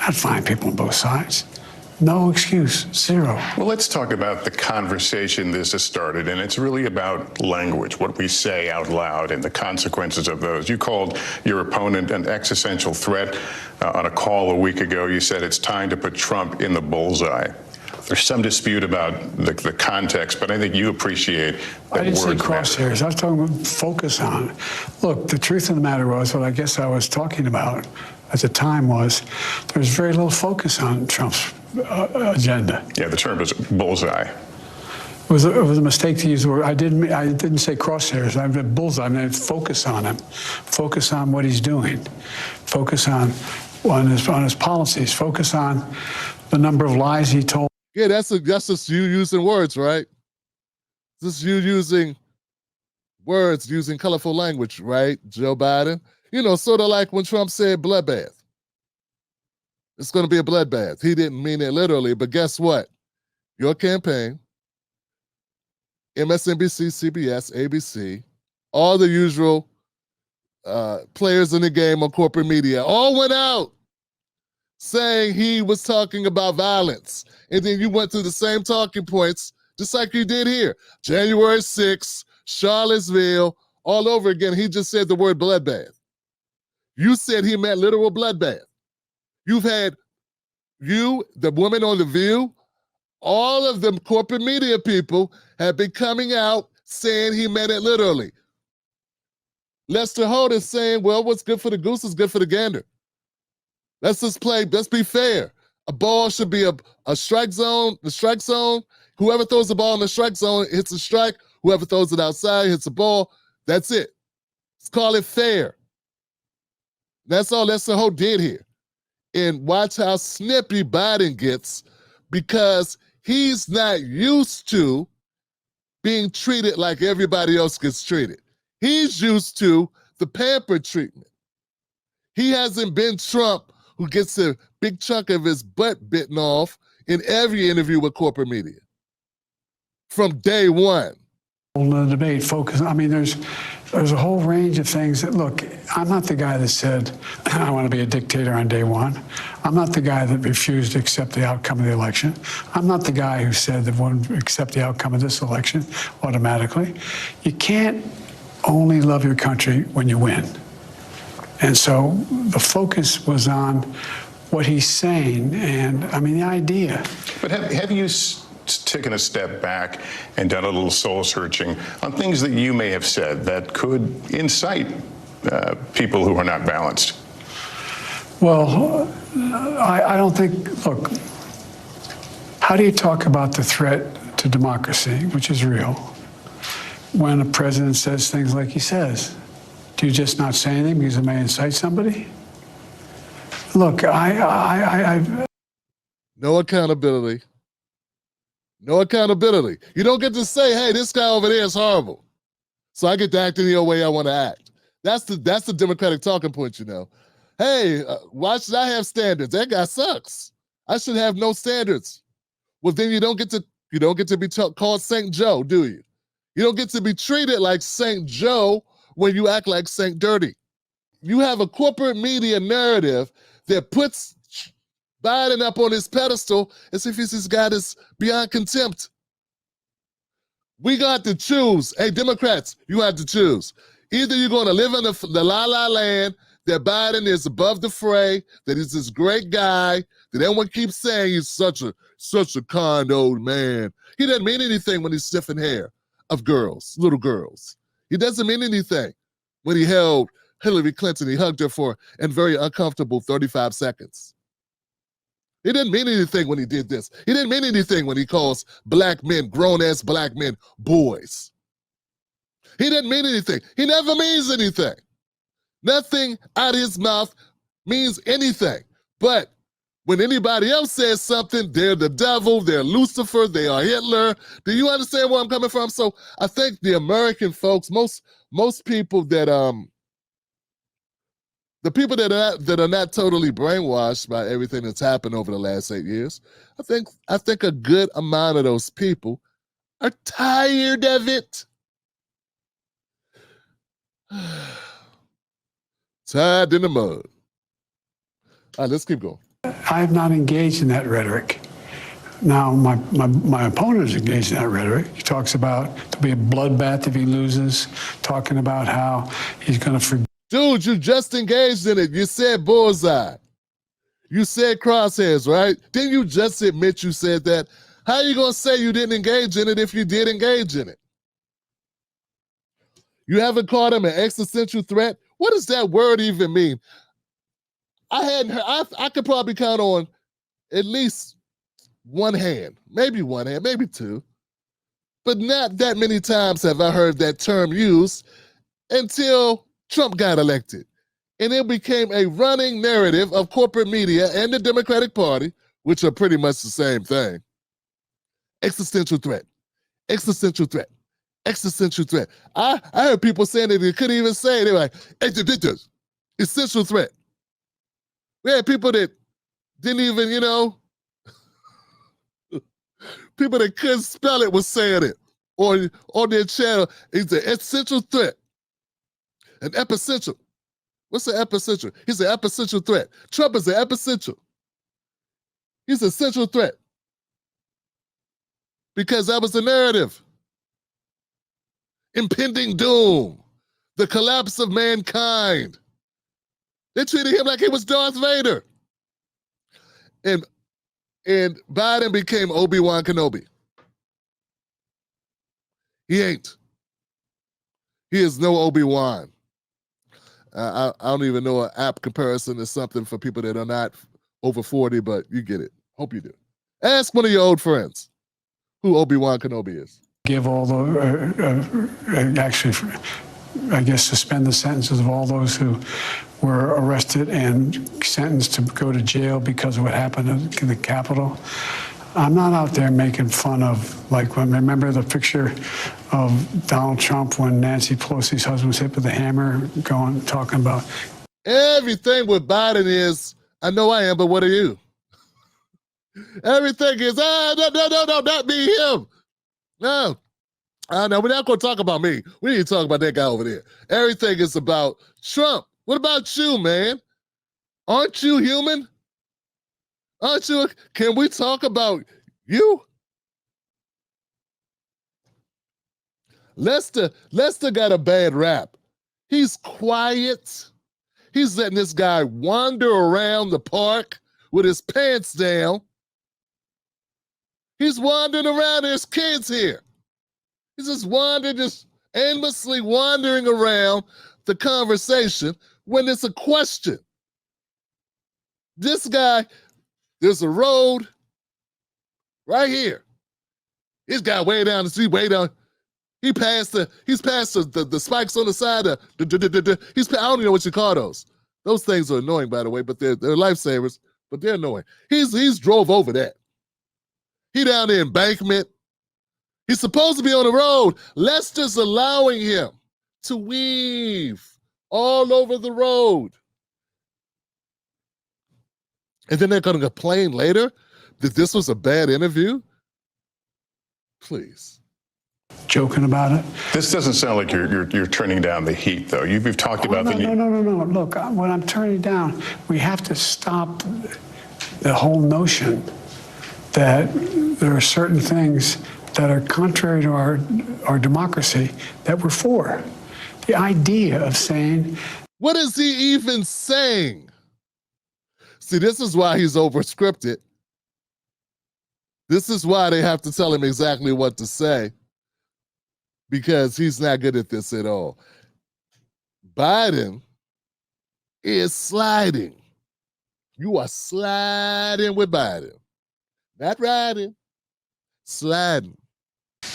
I'd find people on both sides. No excuse, zero. Well, let's talk about the conversation this has started, and it's really about language, what we say out loud and the consequences of those. You called your opponent an existential threat on a call a week ago. You said it's time to put Trump in the bullseye. There's some dispute about the context, but I think you appreciate that. I didn't say words crosshairs. I was talking about focus on. Look, the truth of the matter was, what I guess I was talking about at the time was there was very little focus on Trump's agenda. Yeah, the term is bullseye. It was a mistake to use the word. I didn't say crosshairs. I meant bullseye. I meant focus on him. Focus on what he's doing. Focus on his policies. Focus on the number of lies he told. Yeah, that's just you using words, right? Just you using words, using colorful language, right, Joe Biden? You know, sort of like when Trump said bloodbath. It's going to be a bloodbath. He didn't mean it literally, but guess what? Your campaign, MSNBC, CBS, ABC, all the usual players in the game on corporate media all went out saying he was talking about violence. And then you went through the same talking points, just like you did here. January 6th, Charlottesville, all over again. He just said the word bloodbath. You said he meant literal bloodbath. You've had the woman on The View, all of them corporate media people have been coming out saying he meant it literally. Lester Holt is saying, well, what's good for the goose is good for the gander. Let's just play, let's be fair. A ball should be a strike zone, the strike zone. Whoever throws the ball in the strike zone hits a strike. Whoever throws it outside hits a ball. That's it. Let's call it fair. That's all Lester Holt did here. And watch how snippy Biden gets because he's not used to being treated like everybody else gets treated. He's used to the pampered treatment. He hasn't been Trump, who gets a big chunk of his butt bitten off in every interview with corporate media from day one. The debate focus. I mean, there's a whole range of things that, look, I'm not the guy that said, I want to be a dictator on day one. I'm not the guy that refused to accept the outcome of the election. I'm not the guy who said that won't accept the outcome of this election automatically. You can't only love your country when you win. And so the focus was on what he's saying and, I mean, the idea. But have you taken a step back and done a little soul searching on things that you may have said that could incite people who are not balanced? Well, I don't think, look, how do you talk about the threat to democracy, which is real, when a president says things like he says? Do you just not say anything because it may incite somebody? Look, No accountability. No accountability. You don't get to say, hey, this guy over there is horrible, so I get to act any other way I want to act. That's the Democratic talking point, you know. Hey, why should I have standards? That guy sucks. I should have no standards. Well, then you don't get to be called Saint Joe, do you? You don't get to be treated like Saint Joe when you act like Saint Dirty. You have a corporate media narrative that puts Biden up on his pedestal as if he's this guy that's beyond contempt. We got to choose. Hey, Democrats, you have to choose. Either you're going to live in the la-la land that Biden is above the fray, that he's this great guy, that everyone keeps saying he's such a kind old man. He doesn't mean anything when he's sniffing hair of girls, little girls. He doesn't mean anything when he held Hillary Clinton. He hugged her for a very uncomfortable 35 seconds. He didn't mean anything when he did this. He didn't mean anything when he calls black men, grown-ass black men, boys. He didn't mean anything. He never means anything. Nothing out of his mouth means anything. But when anybody else says something, they're the devil, they're Lucifer, they are Hitler. Do you understand where I'm coming from? So I think the American folks, most people that the people that are not totally brainwashed by everything that's happened over the last 8 years, I think a good amount of those people are tired of it. Tied in the mud. All right, let's keep going. I have not engaged in that rhetoric. Now, my opponent is engaged in that rhetoric. He talks about there'll be a bloodbath if he loses, talking about how he's going to forgive. Dude, you just engaged in it. You said bullseye. You said crosshairs, right? Didn't you just admit you said that? How are you going to say you didn't engage in it if you did engage in it? You haven't called him an existential threat? What does that word even mean? I hadn't heard, I could probably count on at least one hand, maybe two. But not that many times have I heard that term used until Trump got elected. And it became a running narrative of corporate media and the Democratic Party, which are pretty much the same thing. Existential threat, existential threat, existential threat. I heard people saying that they couldn't even say it. They were like, essential threat. We had people that didn't even, people that couldn't spell it was saying it or on their channel. It's an essential threat, an epicentral. What's an epicentral? He's an epicentral threat. Trump is an epicentral. He's a central threat because that was the narrative. Impending doom, the collapse of mankind. They treated him like he was Darth Vader. And Biden became Obi-Wan Kenobi. He ain't. He is no Obi-Wan. I don't even know an app comparison is something for people that are not over 40, but you get it. Hope you do. Ask one of your old friends who Obi-Wan Kenobi is. Give all the, actually, I guess, suspend the sentences of all those who were arrested and sentenced to go to jail because of what happened in the Capitol. I'm not out there making fun of, like, remember the picture of Donald Trump when Nancy Pelosi's husband was hit with a hammer, talking about. Everything with Biden is, I know I am, but what are you? Everything is, no, not me, him. No, we're not going to talk about me. We need to talk about that guy over there. Everything is about Trump. What about you, man? Aren't you human? Aren't you? Can we talk about you? Lester got a bad rap. He's quiet. He's letting this guy wander around the park with his pants down. He's wandering around. There's kids here. He's just aimlessly wandering around the conversation when it's a question. This guy, there's a road right here. This guy way down the street, way down. He's past the spikes on the side. I don't even know what you call those. Those things are annoying, by the way, but they're lifesavers, but they're annoying. He's drove over that. He down the embankment. He's supposed to be on the road. Lester's allowing him to weave all over the road. And then they're going to complain later that this was a bad interview? Please. Joking about it. This doesn't sound like you're turning down the heat, though. You've talked about No. Look, when I'm turning down, we have to stop the whole notion that there are certain things that are contrary to our democracy that we're for. The idea of saying... What is he even saying? See, this is why he's over-scripted. This is why they have to tell him exactly what to say, because he's not good at this at all. Biden is sliding. You are sliding with Biden. Not riding, sliding.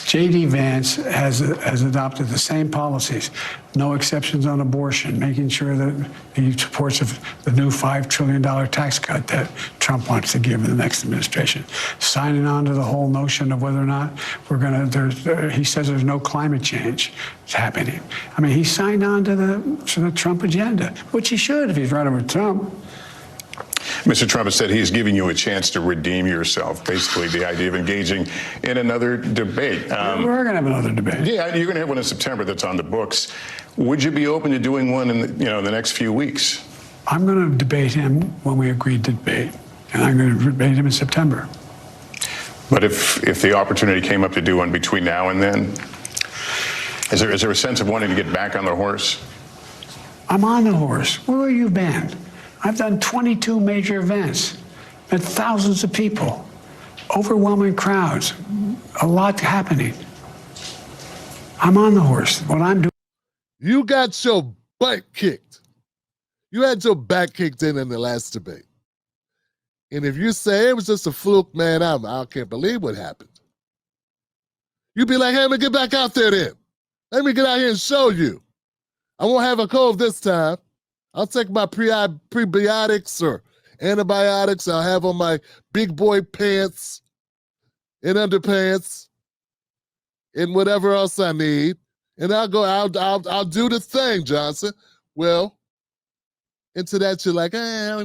J.D. Vance has adopted the same policies, no exceptions on abortion, making sure that he supports the new $5 trillion tax cut that Trump wants to give in the next administration, signing on to the whole notion of whether or not we're going to, he says there's no climate change happening. I mean, he signed on to the Trump agenda, which he should if he's running with Trump. Mr. Trump has said he's giving you a chance to redeem yourself, basically the idea of engaging in another debate. We're going to have another debate. Yeah, you're going to have one in September that's on the books. Would you be open to doing one in the next few weeks? I'm going to debate him when we agree to debate. and I'm going to debate him in September. But if the opportunity came up to do one between now and then, is there a sense of wanting to get back on the horse? I'm on the horse. Where have you been? I've done 22 major events, met thousands of people, overwhelming crowds, a lot happening. I'm on the horse. What I'm doing. You got your butt kicked. You had your back kicked in the last debate. And if you say it was just a fluke, man, I can't believe what happened. You'd be like, hey, let me get back out there then. Let me get out here and show you. I won't have a cold this time. I'll take my prebiotics or antibiotics. I'll have on my big boy pants and underpants and whatever else I need. And I'll do the thing, Johnson. Well, into that, you're like, oh,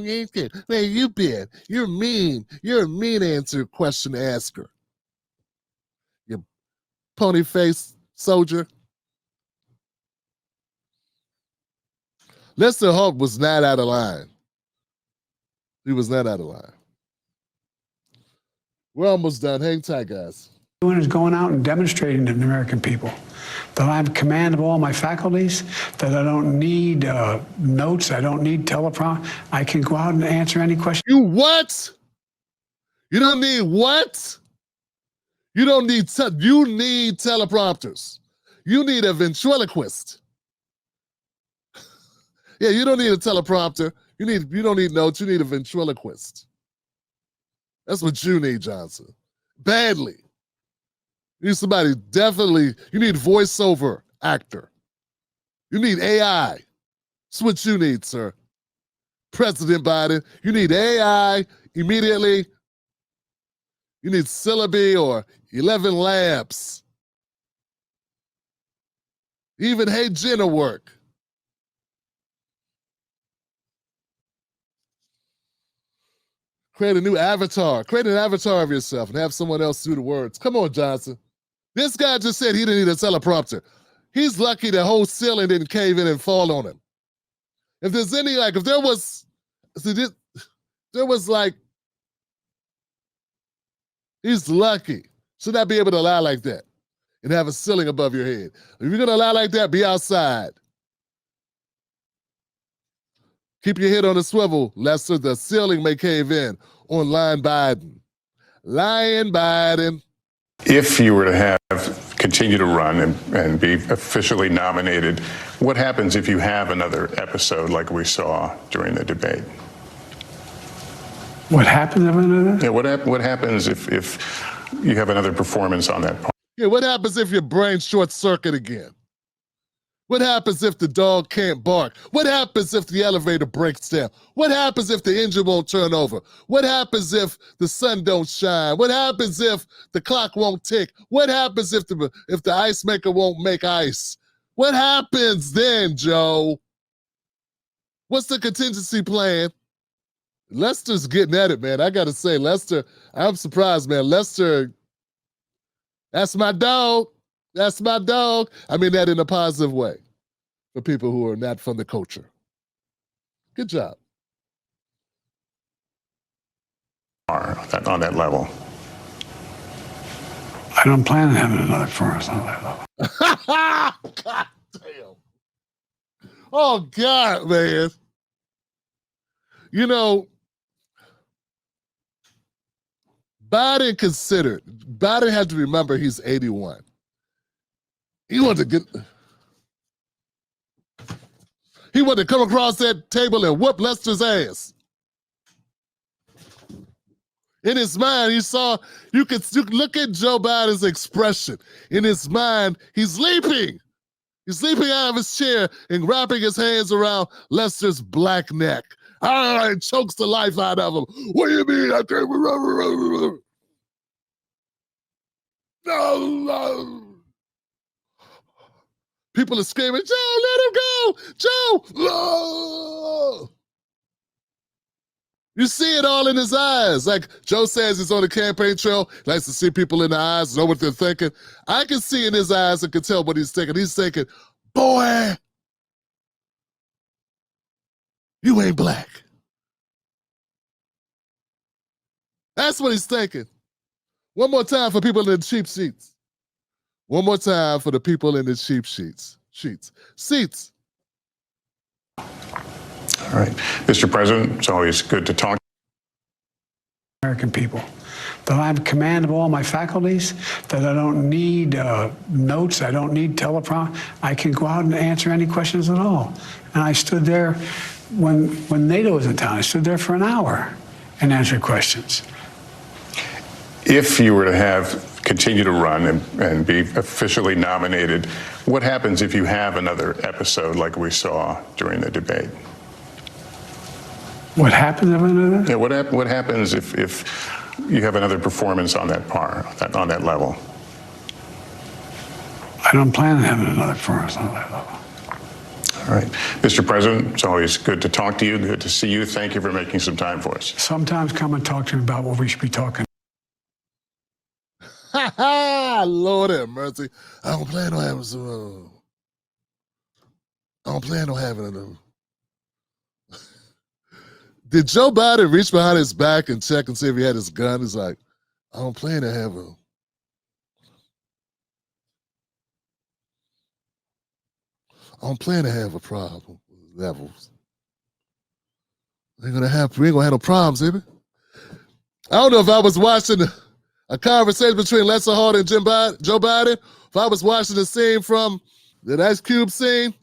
where you been? You're mean. You're a mean answer question asker. You pony face soldier. Lester Holt was not out of line. He was not out of line. We're almost done. Hang tight, guys. Doing is going out and demonstrating to the American people that I have command of all my faculties, that I don't need notes, I don't need teleprompter. I can go out and answer any question. You what? You don't need what? You don't need, you need teleprompters. You need a ventriloquist. Yeah, you don't need a teleprompter. You don't need notes. You need a ventriloquist. That's what you need, Johnson. Badly. You need somebody definitely. You need voiceover actor. You need AI. That's what you need, sir. President Biden, you need AI immediately. You need syllabi or 11 labs. Even Hey Jenna work. Create a new avatar. Create an avatar of yourself and have someone else do the words. Come on, Johnson. This guy just said he didn't need a teleprompter. He's lucky the whole ceiling didn't cave in and fall on him. If there's any, like, if there was, he's lucky. Should not be able to lie like that and have a ceiling above your head. If you're going to lie like that, be outside. Keep your head on the swivel, Lester. The ceiling may cave in on Lying Biden. Lying Biden. If you were to have continue to run and be officially nominated, what happens if you have another episode like we saw during the debate? What happens if another? Yeah, what happens if you have another performance on that part? Yeah, what happens if your brain short circuit again? What happens if the dog can't bark? What happens if the elevator breaks down? What happens if the engine won't turn over? What happens if the sun don't shine? What happens if the clock won't tick? What happens if the ice maker won't make ice? What happens then, Joe? What's the contingency plan? Lester's getting at it, man. I got to say, Lester, I'm surprised, man. Lester, that's my dog. That's my dog. I mean that in a positive way for people who are not from the culture. Good job. On that level. I don't plan on having another performance on that level. God damn. Oh, God, man. You know, Biden had to remember he's 81. He wanted to come across that table and whoop Lester's ass. In his mind, you could look at Joe Biden's expression. In his mind, he's leaping. He's leaping out of his chair and wrapping his hands around Lester's black neck. It chokes the life out of him. What do you mean? I can't remember. No. People are screaming, Joe, let him go! Joe! No! You see it all in his eyes. Like Joe says he's on the campaign trail, likes to see people in the eyes, know what they're thinking. I can see in his eyes and can tell what he's thinking. He's thinking, boy, you ain't black. That's what he's thinking. One more time for people in the cheap seats. One more time for the people in the cheap seats. Seats. All right. Mr. President, it's always good to talk. American people. That I have command of all my faculties, that I don't need notes, I don't need teleprompter. I can go out and answer any questions at all. And I stood there when NATO was in town. I stood there for an hour and answered questions. If you were to continue to run and be officially nominated, what happens if you have another episode like we saw during the debate? What happens if another? Yeah, what happens if you have another performance on that on that level? I don't plan on having another performance on that level. All right. Mr. President, it's always good to talk to you, good to see you. Thank you for making some time for us. Sometimes come and talk to me about what we should be talking. Ha ha! Lord have mercy. I don't plan on having some. I don't plan on having another. Did Joe Biden reach behind his back and check and see if he had his gun? He's like, I don't plan to have a. I don't plan to have a problem with levels. We ain't gonna have no problems, baby. I don't know if I was watching a conversation between Lester Holt and Joe Biden. If I was watching the scene from the Ice Cube scene,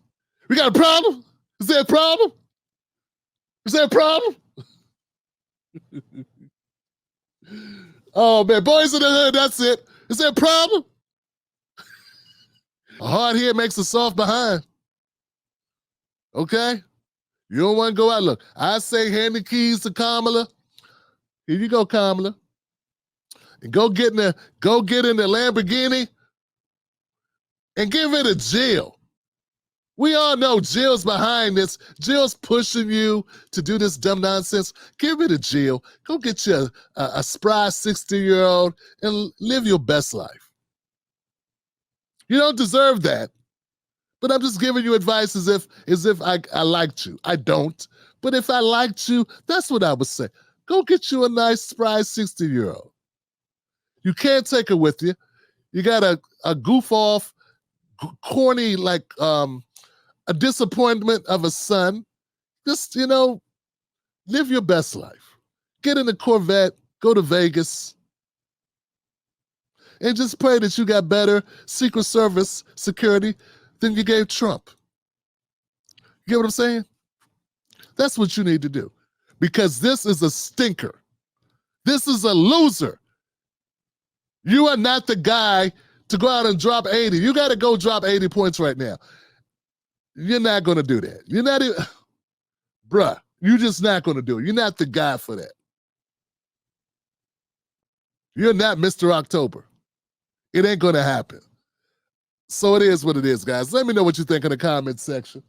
we got a problem? Is there a problem? Is there a problem? Oh man, boys in the hood, that's it. Is there a problem? A hard head makes a soft behind. Okay? You don't want to go out. Look, I say hand the keys to Kamala. Here you go, Kamala. And go get in the Lamborghini and give it to Jill. We all know Jill's behind this. Jill's pushing you to do this dumb nonsense. Give it to Jill. Go get you a spry 60-year-old and live your best life. You don't deserve that. But I'm just giving you advice as if I liked you. I don't. But if I liked you, that's what I would say. Go get you a nice, spry 60-year-old. You can't take her with you. You got a goof off, corny, like a disappointment of a son. Just, live your best life. Get in a Corvette, go to Vegas, and just pray that you got better Secret Service security than you gave Trump. You get what I'm saying? That's what you need to do. Because this is a stinker. This is a loser. You are not the guy to go out and drop 80. You got to go drop 80 points right now. You're not going to do that. You're not even, bruh, you're just not going to do it. You're not the guy for that. You're not Mr. October. It ain't going to happen. So it is what it is, guys. Let me know what you think in the comments section.